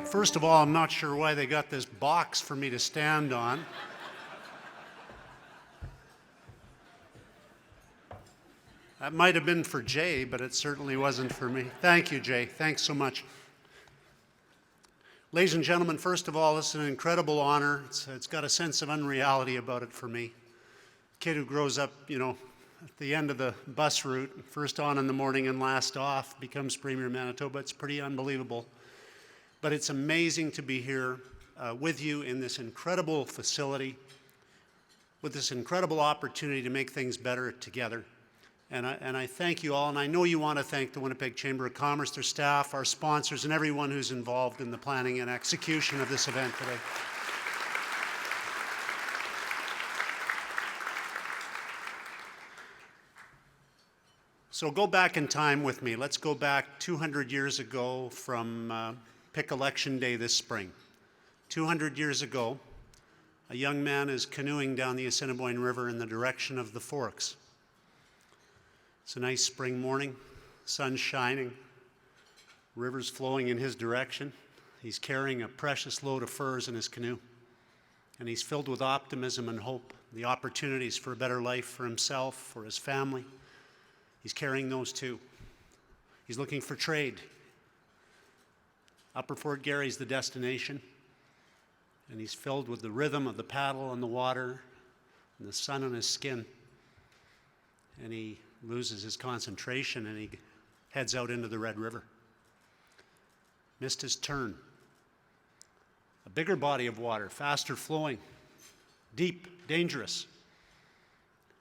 First of all, I'm not sure why they got this box for me to stand on. That might have been for Jay, but it certainly wasn't for me. Thank you, Jay. Thanks so much. Ladies and gentlemen, first of all, this is an incredible honor. It's got a sense of unreality about it for me. A kid who grows up, at the end of the bus route, first on in the morning and last off, becomes Premier of Manitoba. It's pretty unbelievable. But it's amazing to be here with you in this incredible facility, with this incredible opportunity to make things better together. And I thank you all, and I know you want to thank the Winnipeg Chamber of Commerce, their staff, our sponsors, and everyone who's involved in the planning and execution of this event today. So go back in time with me. Let's go back 200 years ago from pick election day this spring. 200 years ago, a young man is canoeing down the Assiniboine River in the direction of the Forks. It's a nice spring morning, sun's shining, river's flowing in his direction. He's carrying a precious load of furs in his canoe, and he's filled with optimism and hope, the opportunities for a better life for himself, for his family. He's carrying those too. He's looking for trade. Upper Fort Garry's the destination, and he's filled with the rhythm of the paddle on the water and the sun on his skin. And he loses his concentration and he heads out into the Red River. Missed his turn. A bigger body of water, faster flowing, deep, dangerous.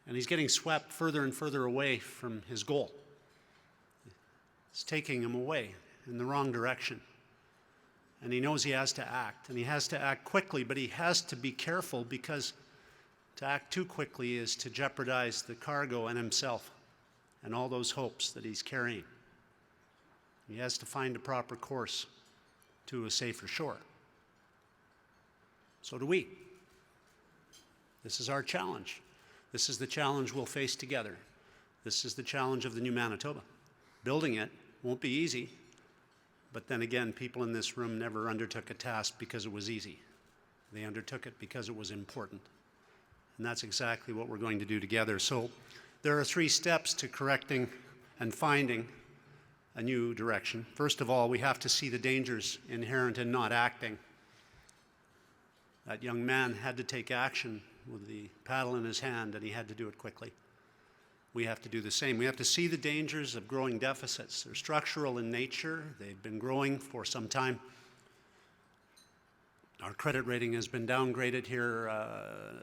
And he's getting swept further and further away from his goal. It's taking him away in the wrong direction. And he knows he has to act, and he has to act quickly, but he has to be careful, because to act too quickly is to jeopardize the cargo and himself and all those hopes that he's carrying. He has to find a proper course to a safer shore. So do we. This is our challenge. This is the challenge we'll face together. This is the challenge of the new Manitoba. Building it won't be easy, but then again, people in this room never undertook a task because it was easy. They undertook it because it was important. And that's exactly what we're going to do together. So there are 3 steps to correcting and finding a new direction. First of all, we have to see the dangers inherent in not acting. That young man had to take action with the paddle in his hand, and he had to do it quickly. We have to do the same. We have to see the dangers of growing deficits. They're structural in nature. They've been growing for some time. Our credit rating has been downgraded here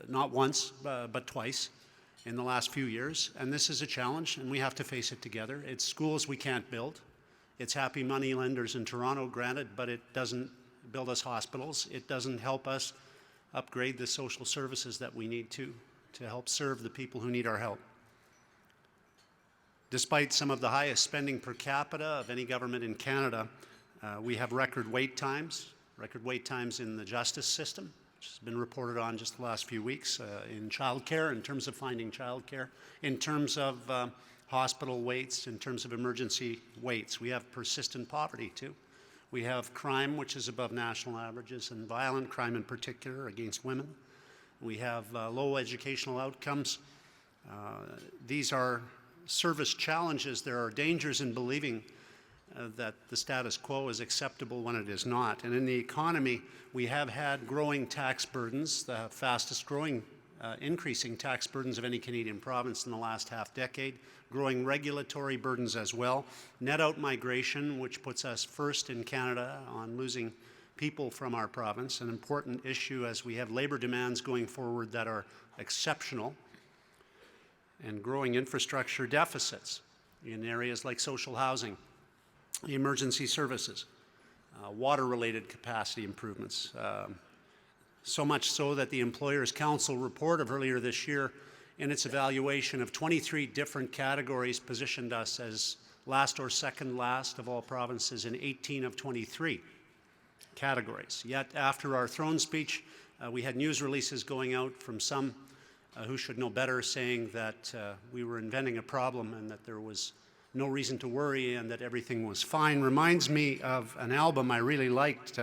not once, but twice in the last few years. And this is a challenge, and we have to face it together. It's schools we can't build. It's happy money lenders in Toronto, granted, but it doesn't build us hospitals. It doesn't help us upgrade the social services that we need to help serve the people who need our help. Despite some of the highest spending per capita of any government in Canada, we have record wait times in the justice system, which has been reported on just the last few weeks, in childcare, in terms of finding childcare, in terms of hospital waits, in terms of emergency waits. We have persistent poverty too. We have crime, which is above national averages, and violent crime in particular against women. We have low educational outcomes. These are service challenges. There are dangers in believing that the status quo is acceptable when it is not. And in the economy, we have had growing tax burdens, the fastest growing increasing tax burdens of any Canadian province in the last half decade, growing regulatory burdens as well, net out migration, which puts us first in Canada on losing people from our province, an important issue as we have labor demands going forward that are exceptional, and growing infrastructure deficits in areas like social housing, emergency services, water-related capacity improvements. So much so that the Employers' Council report of earlier this year, in its evaluation of 23 different categories, positioned us as last or second last of all provinces in 18 of 23 categories. Yet after our throne speech, we had news releases going out from some who should know better, saying that we were inventing a problem and that there was no reason to worry and that everything was fine. Reminds me of an album I really liked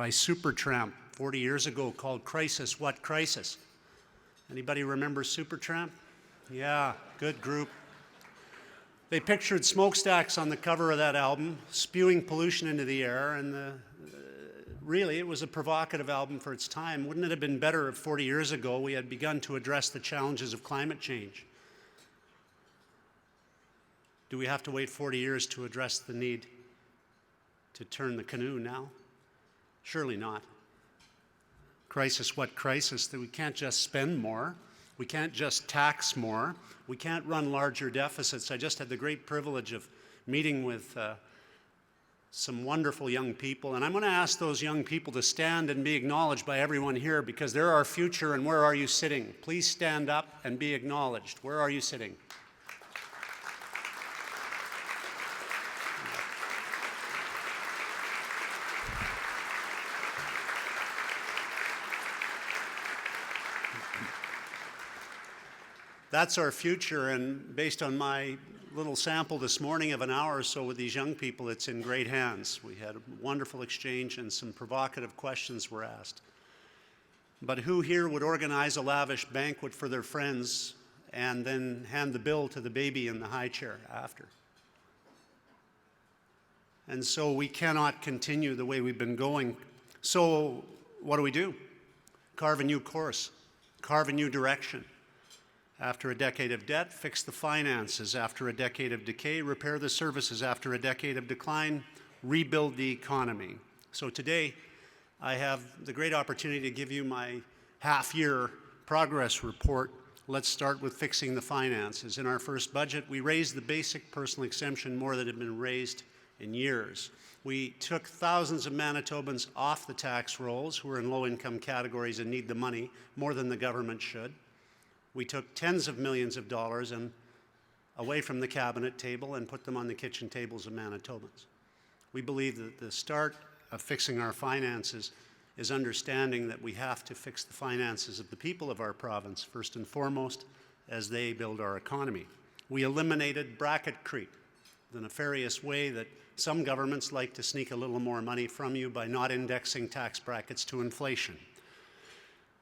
by Supertramp 40 years ago called Crisis, What Crisis? Anybody remember Supertramp? Yeah, good group. They pictured smokestacks on the cover of that album, spewing pollution into the air, and really it was a provocative album for its time. Wouldn't it have been better if 40 years ago we had begun to address the challenges of climate change? Do we have to wait 40 years to address the need to turn the canoe now? Surely not. Crisis, what crisis? That we can't just spend more. We can't just tax more. We can't run larger deficits. I just had the great privilege of meeting with some wonderful young people, and I'm going to ask those young people to stand and be acknowledged by everyone here because they're our future, and where are you sitting? Please stand up and be acknowledged. Where are you sitting? That's our future, and based on my little sample this morning of an hour or so with these young people, it's in great hands. We had a wonderful exchange and some provocative questions were asked. But who here would organize a lavish banquet for their friends and then hand the bill to the baby in the high chair after? And so we cannot continue the way we've been going. So what do? Carve a new course, carve a new direction. After a decade of debt, fix the finances. After a decade of decay, repair the services. After a decade of decline, rebuild the economy. So today, I have the great opportunity to give you my half-year progress report. Let's start with fixing the finances. In our first budget, we raised the basic personal exemption more than had been raised in years. We took thousands of Manitobans off the tax rolls who are in low-income categories and need the money more than the government should. We took tens of millions of dollars and away from the cabinet table and put them on the kitchen tables of Manitobans. We believe that the start of fixing our finances is understanding that we have to fix the finances of the people of our province, first and foremost, as they build our economy. We eliminated bracket creep, the nefarious way that some governments like to sneak a little more money from you by not indexing tax brackets to inflation.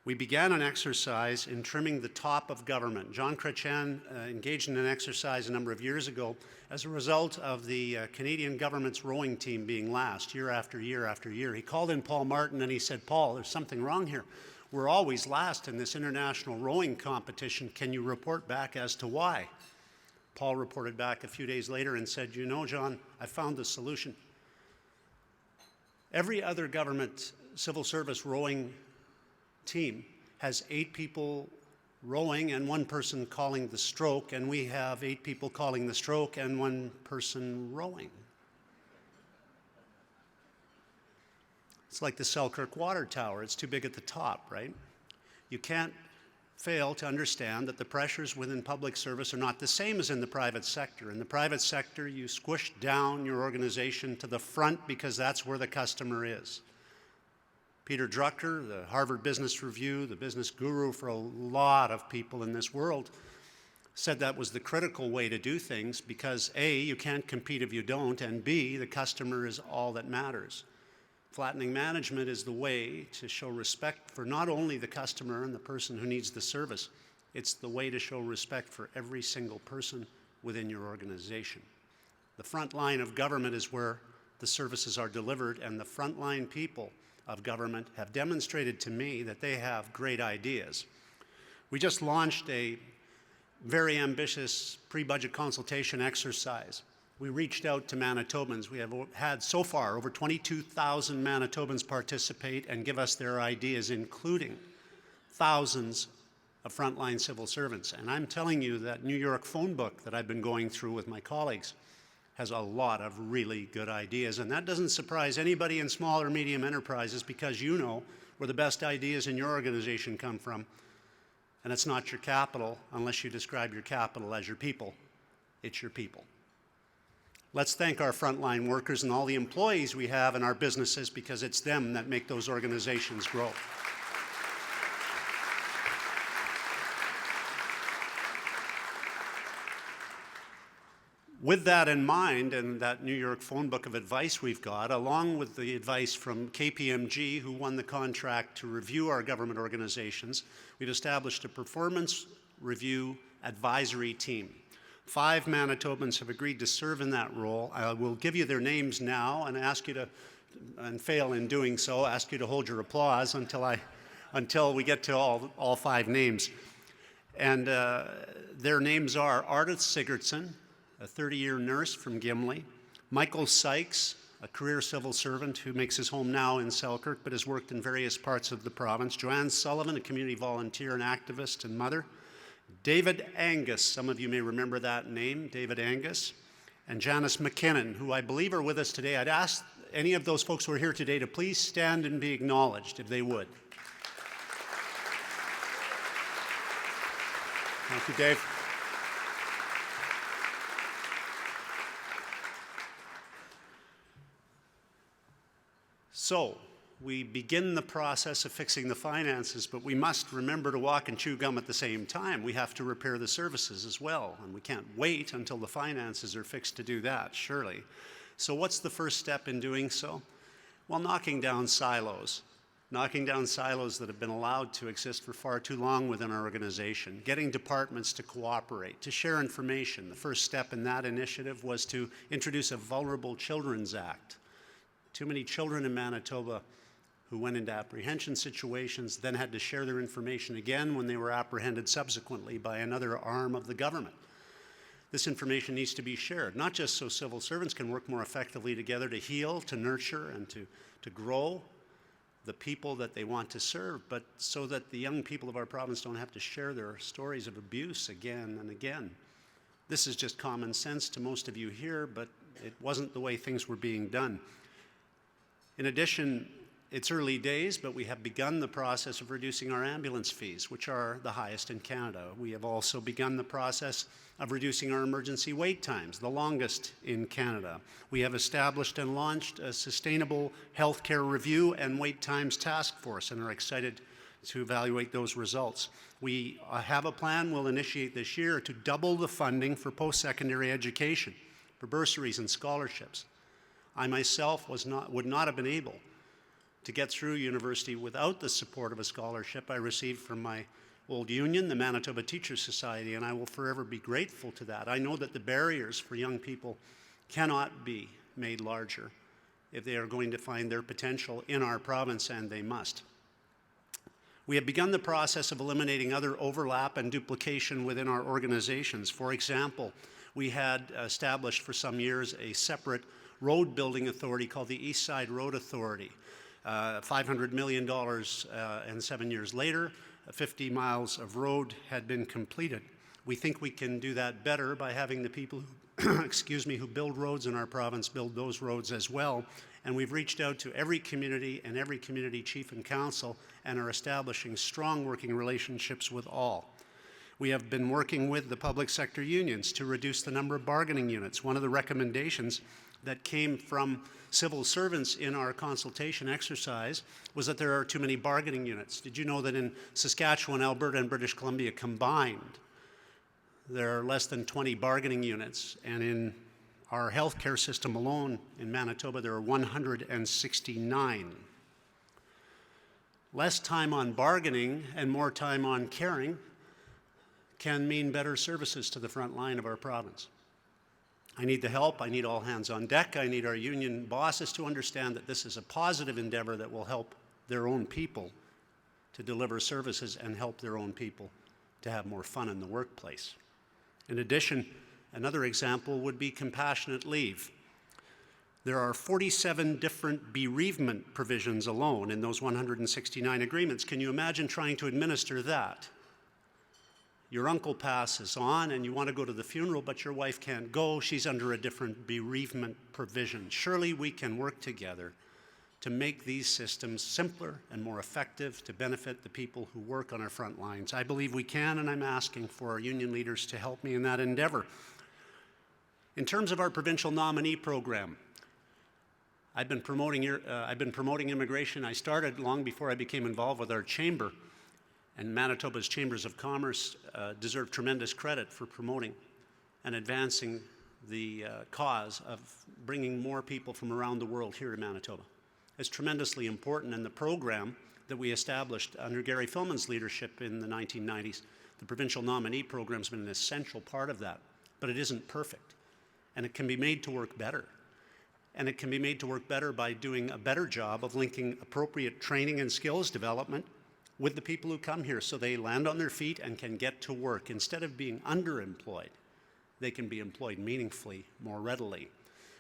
We began an exercise in trimming the top of government. John Chrétien engaged in an exercise a number of years ago as a result of the Canadian government's rowing team being last year after year after year. He called in Paul Martin and he said, "Paul, there's something wrong here. We're always last in this international rowing competition. Can you report back as to why?" Paul reported back a few days later and said, "You know, John, I found the solution. Every other government civil service rowing team has 8 people rowing and 1 person calling the stroke, and we have 8 people calling the stroke and 1 person rowing." It's like the Selkirk Water Tower. It's too big at the top, right? You can't fail to understand that the pressures within public service are not the same as in the private sector. In the private sector, you squish down your organization to the front because that's where the customer is. Peter Drucker, the Harvard Business Review, the business guru for a lot of people in this world, said that was the critical way to do things because A, you can't compete if you don't, and B, the customer is all that matters. Flattening management is the way to show respect for not only the customer and the person who needs the service, it's the way to show respect for every single person within your organization. The front line of government is where the services are delivered, and the frontline people of government have demonstrated to me that they have great ideas. We just launched a very ambitious pre-budget consultation exercise. We reached out to Manitobans. We have had so far over 22,000 Manitobans participate and give us their ideas, including thousands of frontline civil servants. And I'm telling you that New York phone book that I've been going through with my colleagues has a lot of really good ideas. And that doesn't surprise anybody in small or medium enterprises because you know where the best ideas in your organization come from. And it's not your capital unless you describe your capital as your people. It's your people. Let's thank our frontline workers and all the employees we have in our businesses because it's them that make those organizations grow. With that in mind, and that New York phone book of advice we've got, along with the advice from KPMG, who won the contract to review our government organizations, we've established a performance review advisory team. 5 Manitobans have agreed to serve in that role. I will give you their names now and ask you to, and fail in doing so, ask you to hold your applause until we get to all 5 names. And their names are Ardith Sigurdsson, a 30-year nurse from Gimli; Michael Sykes, a career civil servant who makes his home now in Selkirk but has worked in various parts of the province; Joanne Sullivan, a community volunteer and activist and mother; David Angus, some of you may remember that name, David Angus; and Janice McKinnon, who I believe are with us today. I'd ask any of those folks who are here today to please stand and be acknowledged, if they would. Thank you, Dave. So, we begin the process of fixing the finances, but we must remember to walk and chew gum at the same time. We have to repair the services as well, and we can't wait until the finances are fixed to do that, surely. So what's the first step in doing so? Well, knocking down silos that have been allowed to exist for far too long within our organization, getting departments to cooperate, to share information. The first step in that initiative was to introduce a Vulnerable Children's Act. Too many children in Manitoba who went into apprehension situations then had to share their information again when they were apprehended subsequently by another arm of the government. This information needs to be shared, not just so civil servants can work more effectively together to heal, to nurture, and to grow the people that they want to serve, but so that the young people of our province don't have to share their stories of abuse again and again. This is just common sense to most of you here, but it wasn't the way things were being done. In addition, it's early days, but we have begun the process of reducing our ambulance fees, which are the highest in Canada. We have also begun the process of reducing our emergency wait times, the longest in Canada. We have established and launched a sustainable healthcare review and wait times task force and are excited to evaluate those results. We have a plan we'll initiate this year to double the funding for post-secondary education, for bursaries and scholarships. I myself would not have been able to get through university without the support of a scholarship I received from my old union, the Manitoba Teachers Society, and I will forever be grateful to that. I know that the barriers for young people cannot be made larger if they are going to find their potential in our province, and they must. We have begun the process of eliminating other overlap and duplication within our organizations. For example, we had established for some years a separate road building authority called the East Side Road Authority. $500 million and 7 years later, 50 miles of road had been completed. We think we can do that better by having the people who, who build roads in our province build those roads as well. And we've reached out to every community and every community chief and council and are establishing strong working relationships with all. We have been working with the public sector unions to reduce the number of bargaining units. One of the recommendations that came from civil servants in our consultation exercise was that there are too many bargaining units. Did you know that in Saskatchewan, Alberta, and British Columbia combined, there are less than 20 bargaining units, and in our healthcare system alone in Manitoba, there are 169. Less time on bargaining and more time on caring can mean better services to the front line of our province. I need the help. I need all hands on deck. I need our union bosses to understand that this is a positive endeavor that will help their own people to deliver services and help their own people to have more fun in the workplace. In addition, another example would be compassionate leave. There are 47 different bereavement provisions alone in those 169 agreements. Can you imagine trying to administer that? Your uncle passes on and you want to go to the funeral, but your wife can't go. She's under a different bereavement provision. Surely we can work together to make these systems simpler and more effective to benefit the people who work on our front lines. I believe we can, and I'm asking for our union leaders to help me in that endeavor. In terms of our provincial nominee program, I've been promoting immigration. I started long before I became involved with our chamber. And Manitoba's Chambers of Commerce deserve tremendous credit for promoting and advancing the cause of bringing more people from around the world here to Manitoba. It's tremendously important, and the program that we established under Gary Filmon's leadership in the 1990s, the provincial nominee program, has been an essential part of that. But it isn't perfect, and it can be made to work better. And it can be made to work better by doing a better job of linking appropriate training and skills development with the people who come here so they land on their feet and can get to work. Instead of being underemployed, they can be employed meaningfully more readily.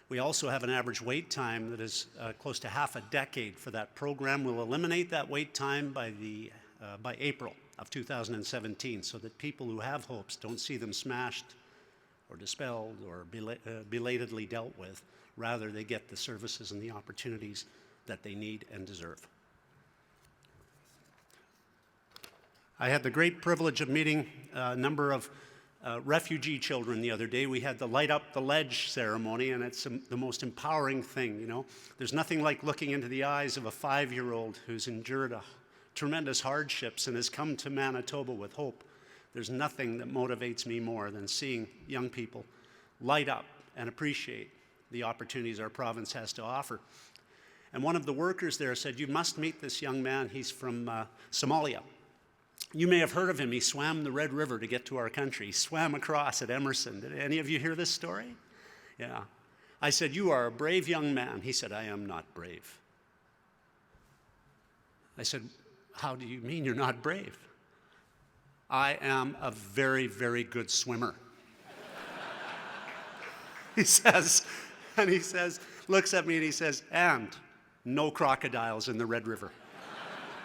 We also have an average wait time that is close to half a decade for that program. We'll eliminate that wait time by April of 2017 so that people who have hopes don't see them smashed or dispelled or belatedly dealt with. Rather, they get the services and the opportunities that they need and deserve. I had the great privilege of meeting a number of refugee children the other day. We had the Light Up the Ledge ceremony, and it's the most empowering thing, you know. There's nothing like looking into the eyes of a 5-year-old who's endured tremendous hardships and has come to Manitoba with hope. There's nothing that motivates me more than seeing young people light up and appreciate the opportunities our province has to offer. And one of the workers there said, "You must meet this young man. He's from Somalia. You may have heard of him. He swam the Red River to get to our country. He swam across at Emerson." Did any of you hear this story? Yeah. I said, "You are a brave young man." He said, "I am not brave." I said, "How do you mean you're not brave?" "I am a very, very good swimmer." He says, looks at me and he says, "And no crocodiles in the Red River."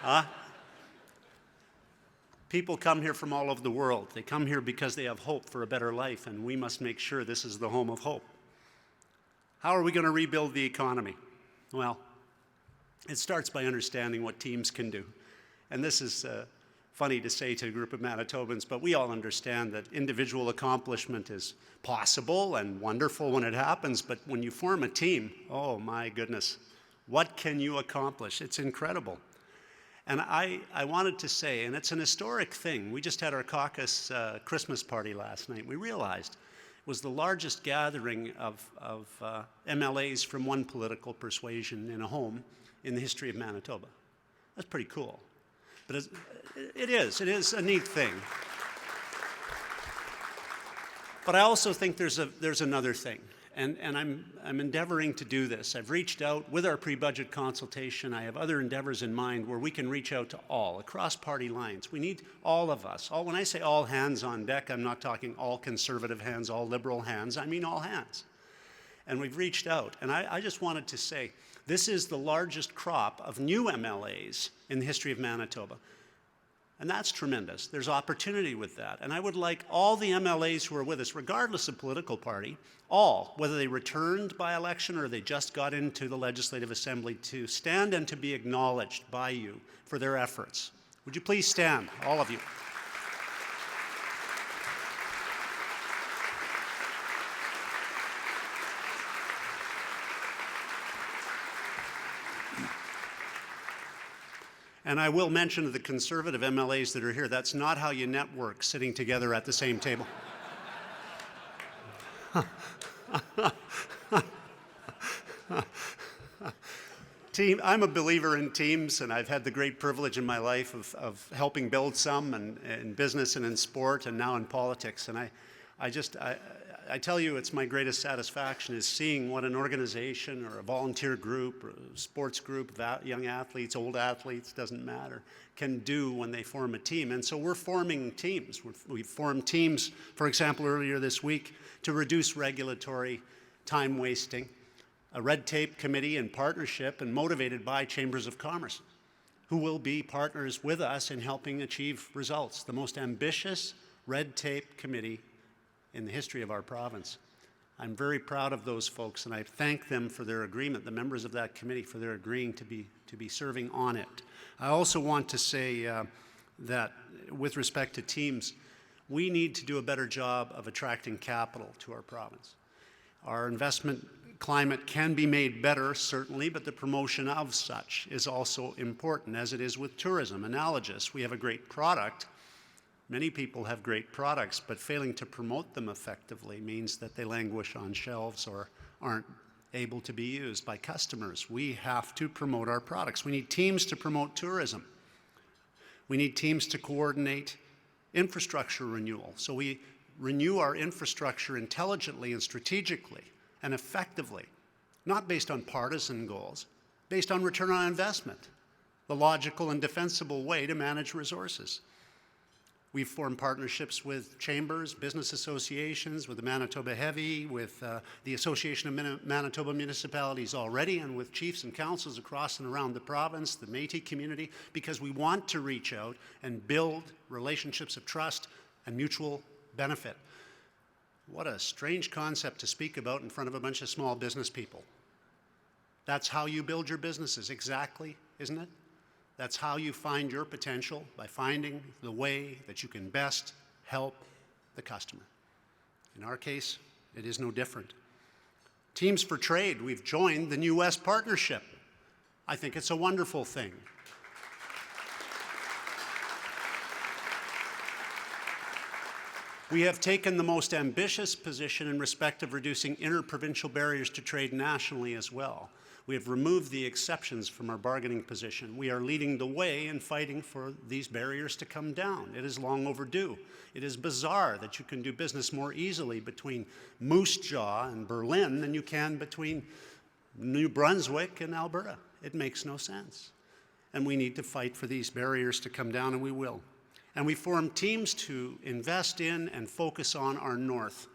Huh? People come here from all over the world. They come here because they have hope for a better life, and we must make sure this is the home of hope. How are we going to rebuild the economy? Well, it starts by understanding what teams can do. And this is funny to say to a group of Manitobans, but we all understand that individual accomplishment is possible and wonderful when it happens, but when you form a team, oh my goodness, what can you accomplish? It's incredible. And I wanted to say, and it's an historic thing, we just had our caucus Christmas party last night. We realized it was the largest gathering of MLAs from one political persuasion in a home in the history of Manitoba. That's pretty cool. But it is a neat thing. But I also think there's another thing, and I'm endeavoring to do this. I've reached out with our pre-budget consultation. I have other endeavors in mind where we can reach out to all, across party lines. We need all of us. When I say all hands on deck, I'm not talking all conservative hands, all liberal hands. I mean all hands. And we've reached out. And I just wanted to say, this is the largest crop of new MLAs in the history of Manitoba. And that's tremendous. There's opportunity with that. And I would like all the MLAs who are with us, regardless of political party, all, whether they returned by election or they just got into the Legislative Assembly, to stand and to be acknowledged by you for their efforts. Would you please stand, all of you? And I will mention to the Conservative MLAs that are here, that's not how you network, sitting together at the same table. I'm a believer in teams, and I've had the great privilege in my life of helping build some, and in business and in sport and now in politics. And I tell you, it's my greatest satisfaction is seeing what an organization or a volunteer group or a sports group, young athletes, old athletes, doesn't matter, can do when they form a team. And so we're forming teams. We've formed teams, for example, earlier this week to reduce regulatory time wasting, a red tape committee in partnership and motivated by chambers of commerce, who will be partners with us in helping achieve results. The most ambitious red tape committee in the history of our province. I'm very proud of those folks, and I thank them for their agreement, the members of that committee, for their agreeing to be serving on it. I also want to say that with respect to teams, we need to do a better job of attracting capital to our province. Our investment climate can be made better, certainly, but the promotion of such is also important, as it is with tourism. Analogous, we have a great product, Many people have great products, but failing to promote them effectively means that they languish on shelves or aren't able to be used by customers. We have to promote our products. We need teams to promote tourism. We need teams to coordinate infrastructure renewal. So we renew our infrastructure intelligently and strategically and effectively, not based on partisan goals, based on return on investment, the logical and defensible way to manage resources. We've formed partnerships with chambers, business associations, with the Manitoba Heavy, with the Association of Manitoba Municipalities already, and with chiefs and councils across and around the province, the Métis community, because we want to reach out and build relationships of trust and mutual benefit. What a strange concept to speak about in front of a bunch of small business people. That's how you build your businesses, exactly, isn't it? That's how you find your potential, by finding the way that you can best help the customer. In our case, it is no different. Teams for Trade, we've joined the New West Partnership. I think it's a wonderful thing. We have taken the most ambitious position in respect of reducing interprovincial barriers to trade nationally as well. We have removed the exceptions from our bargaining position. We are leading the way in fighting for these barriers to come down. It is long overdue. It is bizarre that you can do business more easily between Moose Jaw and Berlin than you can between New Brunswick and Alberta. It makes no sense. And we need to fight for these barriers to come down, and we will. And we form teams to invest in and focus on our north,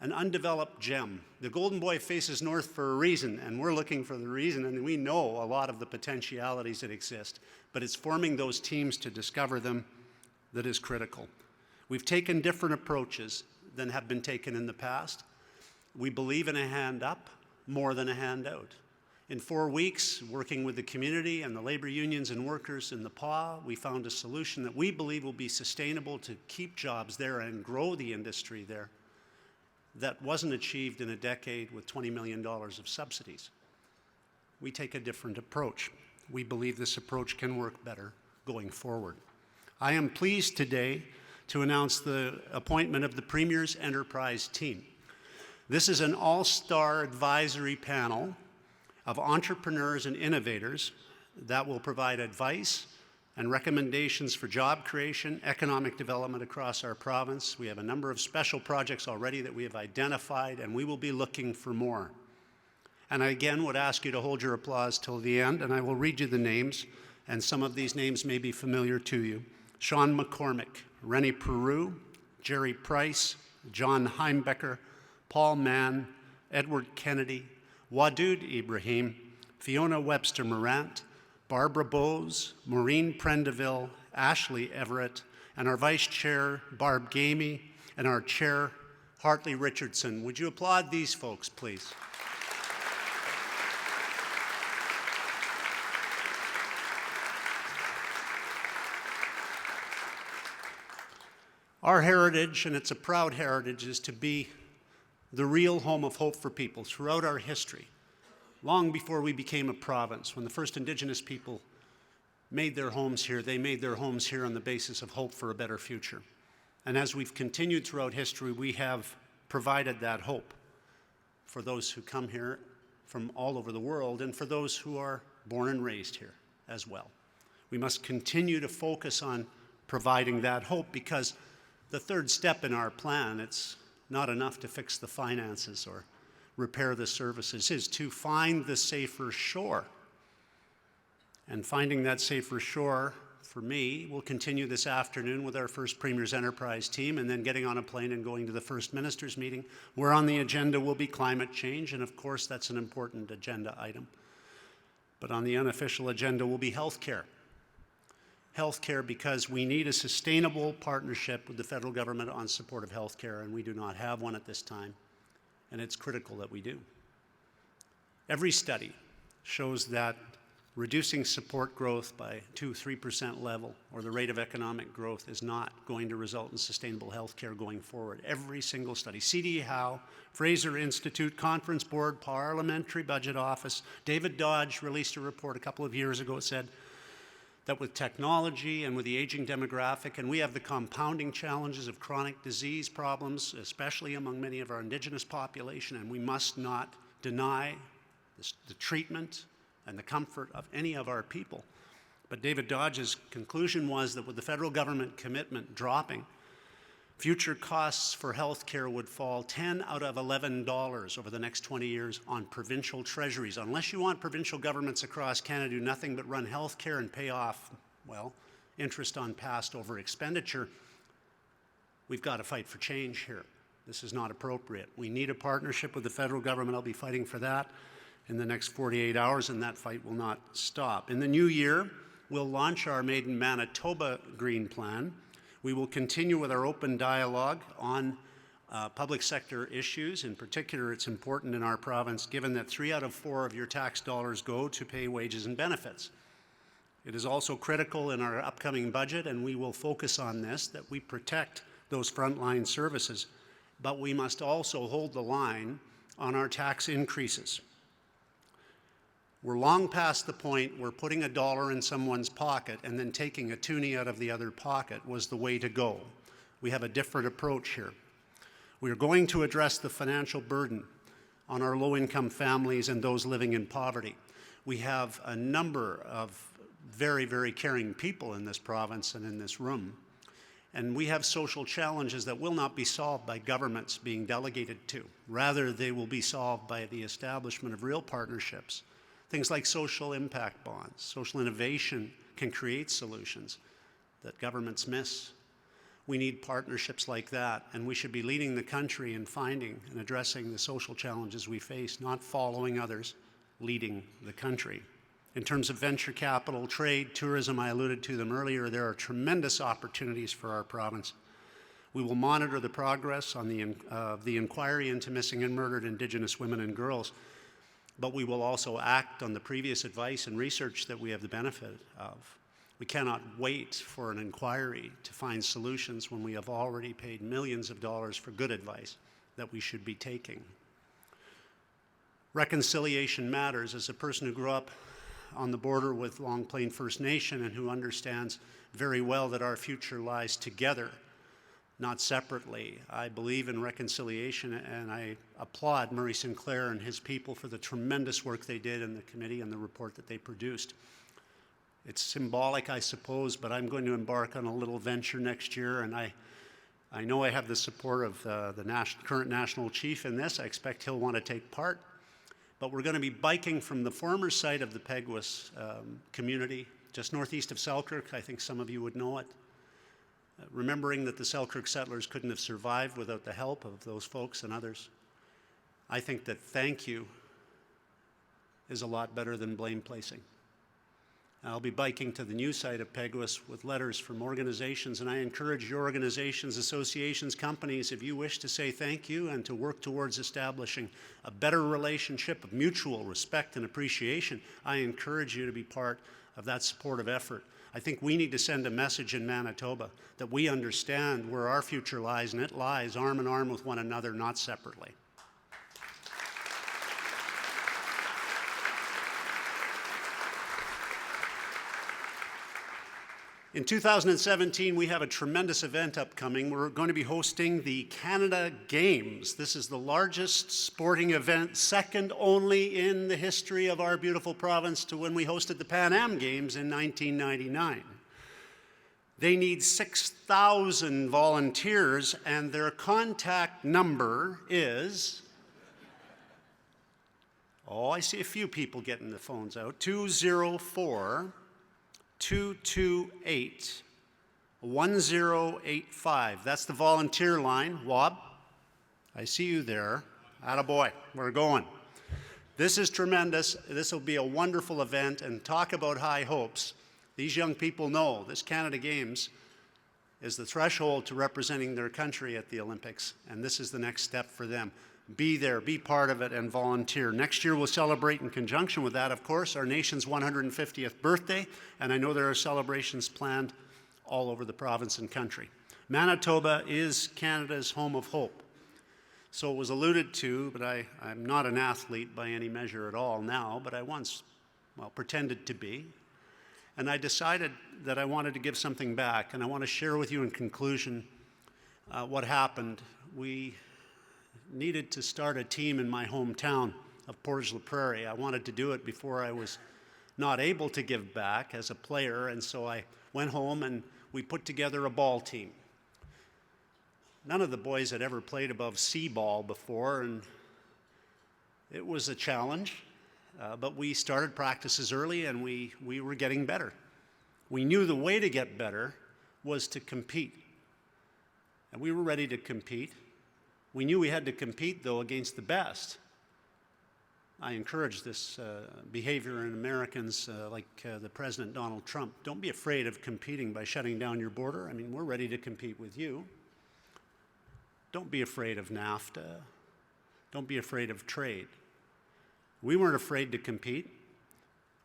an undeveloped gem. The Golden Boy faces north for a reason, and we're looking for the reason, and we know a lot of the potentialities that exist, but it's forming those teams to discover them that is critical. We've taken different approaches than have been taken in the past. We believe in a hand up more than a hand out. In 4 weeks, working with the community and the labor unions and workers in the PAW, we found a solution that we believe will be sustainable to keep jobs there and grow the industry there. That wasn't achieved in a decade with $20 million of subsidies. We take a different approach. We believe this approach can work better going forward. I am pleased today to announce the appointment of the Premier's Enterprise Team. This is an all-star advisory panel of entrepreneurs and innovators that will provide advice and recommendations for job creation, economic development across our province. We have a number of special projects already that we have identified, and we will be looking for more. And I again would ask you to hold your applause till the end, and I will read you the names, and some of these names may be familiar to you. Sean McCormick, Rennie Peru, Jerry Price, John Heimbecker, Paul Mann, Edward Kennedy, Wadood Ibrahim, Fiona Webster Morant, Barbara Bowes, Maureen Prendeville, Ashley Everett, and our Vice Chair, Barb Gamey, and our Chair, Hartley Richardson. Would you applaud these folks, please? Our heritage, and it's a proud heritage, is to be the real home of hope for people throughout our history. Long before we became a province, when the first Indigenous people made their homes here, they made their homes here on the basis of hope for a better future. And as we've continued throughout history, we have provided that hope for those who come here from all over the world and for those who are born and raised here as well. We must continue to focus on providing that hope, because the third step in our plan, it's not enough to fix the finances or repair the services, is to find the safer shore. And finding that safer shore, for me, will continue this afternoon with our first Premier's Enterprise Team, and then getting on a plane and going to the First Minister's meeting, where on the agenda will be climate change, and of course that's an important agenda item. But on the unofficial agenda will be healthcare. Healthcare, because we need a sustainable partnership with the federal government on support of healthcare, and we do not have one at this time, and it's critical that we do. Every study shows that reducing support growth by 2-3% level, or the rate of economic growth, is not going to result in sustainable healthcare going forward. Every single study. C.D. Howe, Fraser Institute, Conference Board, Parliamentary Budget Office, David Dodge released a report a couple of years ago that said that with technology and with the aging demographic, and we have the compounding challenges of chronic disease problems, especially among many of our Indigenous population, and we must not deny the treatment and the comfort of any of our people. But David Dodge's conclusion was that with the federal government commitment dropping, future costs for health care would fall 10 out of $11 over the next 20 years on provincial treasuries. Unless you want provincial governments across Canada to do nothing but run health care and pay off, well, interest on past over expenditure, we've got to fight for change here. This is not appropriate. We need a partnership with the federal government. I'll be fighting for that in the next 48 hours, and that fight will not stop. In the new year, we'll launch our Made in Manitoba Green Plan. We will continue with our open dialogue on public sector issues. In particular, it's important in our province, given that 3 out of 4 of your tax dollars go to pay wages and benefits. It is also critical in our upcoming budget, and we will focus on this, that we protect those frontline services. But we must also hold the line on our tax increases. We're long past the point where putting $1 in someone's pocket and then taking a toonie out of the other pocket was the way to go. We have a different approach here. We are going to address the financial burden on our low-income families and those living in poverty. We have a number of very, very caring people in this province and in this room. And we have social challenges that will not be solved by governments being delegated to. Rather, they will be solved by the establishment of real partnerships. Things like social impact bonds. Social innovation can create solutions that governments miss. We need partnerships like that, and we should be leading the country in finding and addressing the social challenges we face, not following others, leading the country. In terms of venture capital, trade, tourism, I alluded to them earlier, there are tremendous opportunities for our province. We will monitor the progress on the inquiry into missing and murdered Indigenous women and girls, but we will also act on the previous advice and research that we have the benefit of. We cannot wait for an inquiry to find solutions when we have already paid millions of dollars for good advice that we should be taking. Reconciliation matters. As a person who grew up on the border with Long Plain First Nation and who understands very well that our future lies together, not separately, I believe in reconciliation, and I applaud Murray Sinclair and his people for the tremendous work they did in the committee and the report that they produced. It's symbolic, I suppose, but I'm going to embark on a little venture next year, and I know I have the support of the current national chief in this. I expect he'll want to take part. But we're going to be biking from the former site of the Peguis community, just northeast of Selkirk. I think some of you would know it. Remembering that the Selkirk settlers couldn't have survived without the help of those folks and others. I think that thank you is a lot better than blame placing. I'll be biking to the new site of Peguis with letters from organizations, and I encourage your organizations, associations, companies, if you wish to say thank you and to work towards establishing a better relationship of mutual respect and appreciation, I encourage you to be part of that supportive effort. I think we need to send a message in Manitoba that we understand where our future lies, and it lies arm in arm with one another, not separately. In 2017, we have a tremendous event upcoming. We're going to be hosting the Canada Games. This is the largest sporting event, second only in the history of our beautiful province to when we hosted the Pan Am Games in 1999. They need 6,000 volunteers, and their contact number is, I see a few people getting the phones out, 204-228-1085. That's the volunteer line. Wob, I see you there. Attaboy, we're going. This is tremendous. This will be a wonderful event, and talk about high hopes. These young people know this Canada Games is the threshold to representing their country at the Olympics, and this is the next step for them. Be there, be part of it, and volunteer. Next year we'll celebrate in conjunction with that, of course, our nation's 150th birthday, and I know there are celebrations planned all over the province and country. Manitoba is Canada's home of hope. So it was alluded to, but I'm not an athlete by any measure at all now, but I once, pretended to be. And I decided that I wanted to give something back, and I want to share with you in conclusion what happened. We needed to start a team in my hometown of Portage-la-Prairie. I wanted to do it before I was not able to give back as a player, and so I went home and we put together a ball team. None of the boys had ever played above C-ball before, and it was a challenge, but we started practices early and we were getting better. We knew the way to get better was to compete, and we were ready to compete. We knew we had to compete, though, against the best. I encourage this behavior in Americans like the President Donald Trump. Don't be afraid of competing by shutting down your border. I mean, we're ready to compete with you. Don't be afraid of NAFTA. Don't be afraid of trade. We weren't afraid to compete.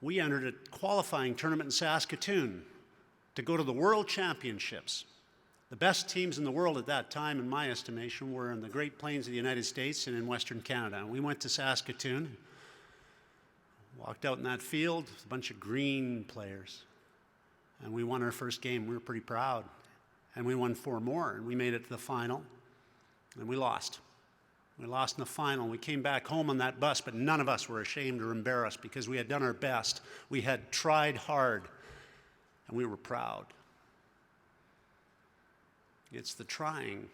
We entered a qualifying tournament in Saskatoon to go to the World Championships. The best teams in the world at that time, in my estimation, were in the Great Plains of the United States and in Western Canada. And we went to Saskatoon, walked out in that field with a bunch of green players, and we won our first game. We were pretty proud. And we won 4 more, and we made it to the final, and we lost. We lost in the final. We came back home on that bus, but none of us were ashamed or embarrassed because we had done our best. We had tried hard, and we were proud. It's the trying.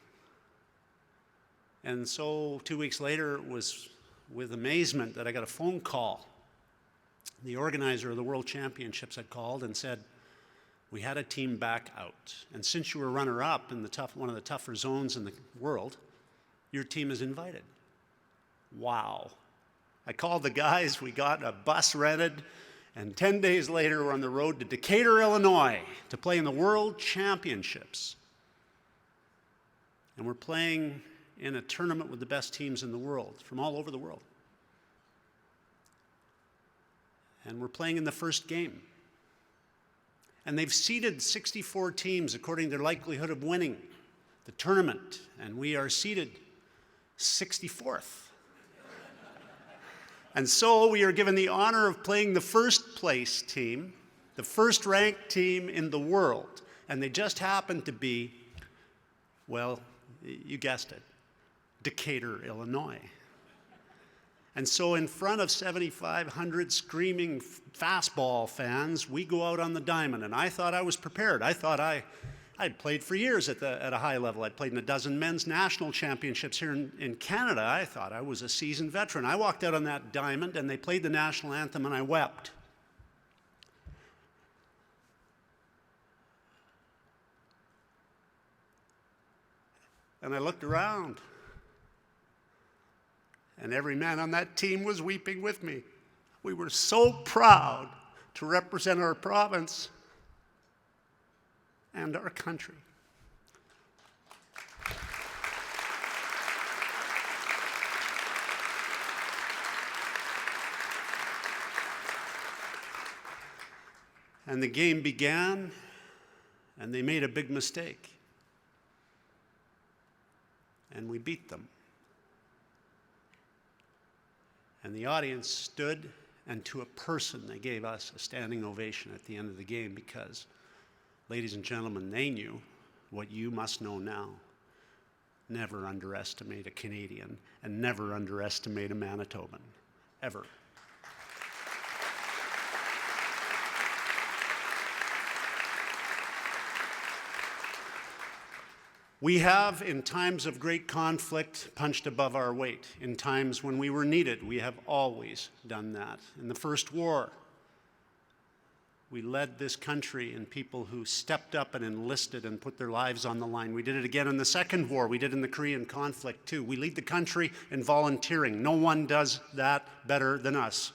And so 2 weeks later, it was with amazement that I got a phone call. The organizer of the World Championships had called and said, we had a team back out. And since you were runner-up in one of the tougher zones in the world, your team is invited. Wow. I called the guys, we got a bus rented, and 10 days later, we're on the road to Decatur, Illinois, to play in the World Championships. And we're playing in a tournament with the best teams in the world, from all over the world. And we're playing in the first game. And they've seeded 64 teams according to their likelihood of winning the tournament. And we are seeded 64th. And so we are given the honor of playing the first place team, the first ranked team in the world. And they just happen to be, well, you guessed it, Decatur, Illinois. And so in front of 7,500 screaming fastball fans, we go out on the diamond, and I thought I was prepared. I thought I'd played for years at a high level. I'd played in a dozen men's national championships here in Canada. I thought I was a seasoned veteran. I walked out on that diamond, and they played the national anthem, and I wept. And I looked around, and every man on that team was weeping with me. We were so proud to represent our province and our country. And the game began, and they made a big mistake. And we beat them. And the audience stood, and to a person, they gave us a standing ovation at the end of the game because, ladies and gentlemen, they knew what you must know now. Never underestimate a Canadian, and never underestimate a Manitoban, ever. We have, in times of great conflict, punched above our weight. In times when we were needed, we have always done that. In the First War, we led this country in people who stepped up and enlisted and put their lives on the line. We did it again in the Second War. We did it in the Korean conflict, too. We lead the country in volunteering. No one does that better than us.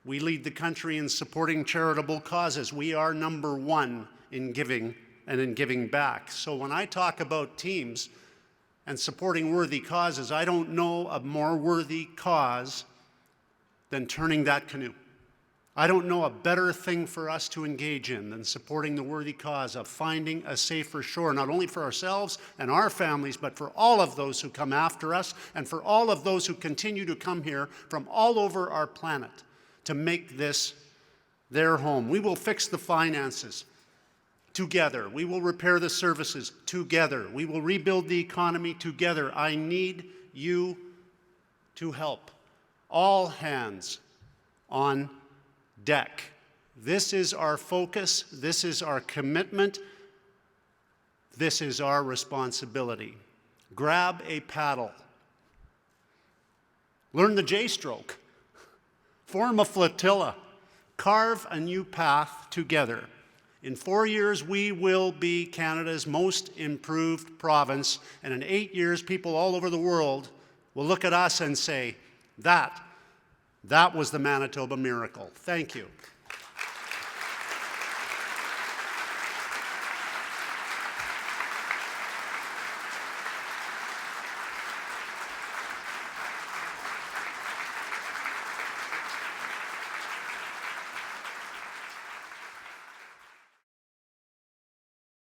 We lead the country in supporting charitable causes. We are number one in giving and in giving back. So when I talk about teams and supporting worthy causes, I don't know a more worthy cause than turning that canoe. I don't know a better thing for us to engage in than supporting the worthy cause of finding a safer shore, not only for ourselves and our families, but for all of those who come after us and for all of those who continue to come here from all over our planet to make this their home. We will fix the finances together. We will repair the services together. We will rebuild the economy together. I need you to help. All hands on deck. This is our focus. This is our commitment. This is our responsibility. Grab a paddle. Learn the J-stroke. Form a flotilla. Carve a new path together. In 4 years, we will be Canada's most improved province, and in 8 years, people all over the world will look at us and say, that was the Manitoba miracle. Thank you.